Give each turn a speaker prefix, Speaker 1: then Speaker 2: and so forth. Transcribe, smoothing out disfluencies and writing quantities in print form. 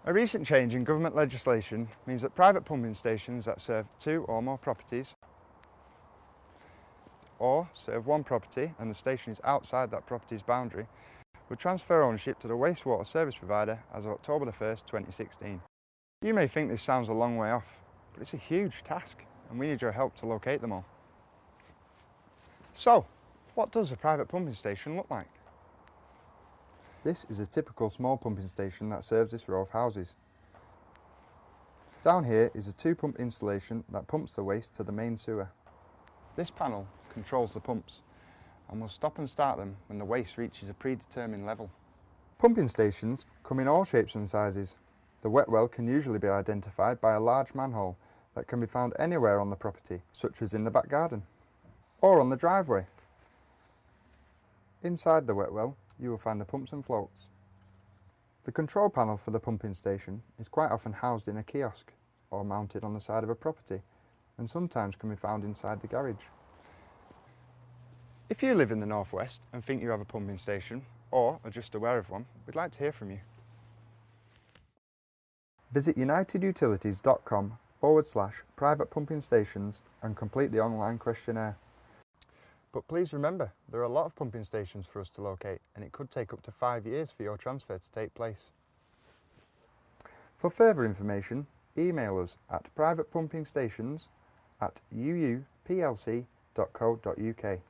Speaker 1: A recent change in government legislation means that private pumping stations that serve 2 or more properties or serve 1 property and the station is outside that property's boundary would transfer ownership to the wastewater service provider as of October 1st, 2016. You may think this sounds a long way off, but it's a huge task and we need your help to locate them all. So, what does a private pumping station look like? This is a typical small pumping station that serves this row of houses. Down here is a 2-pump installation that pumps the waste to the main sewer. This panel controls the pumps and will stop and start them when the waste reaches a predetermined level. Pumping stations come in all shapes and sizes. The wet well can usually be identified by a large manhole that can be found anywhere on the property, such as in the back garden or on the driveway. Inside the wet well, you will find the pumps and floats. The control panel for the pumping station is quite often housed in a kiosk or mounted on the side of a property and sometimes can be found inside the garage. If you live in the Northwest and think you have a pumping station or are just aware of one, we'd like to hear from you. Visit unitedutilities.com/private pumping stations and complete the online questionnaire. But please remember, there are a lot of pumping stations for us to locate and it could take up to 5 years for your transfer to take place. For further information, email us at privatepumpingstations@uuplc.co.uk.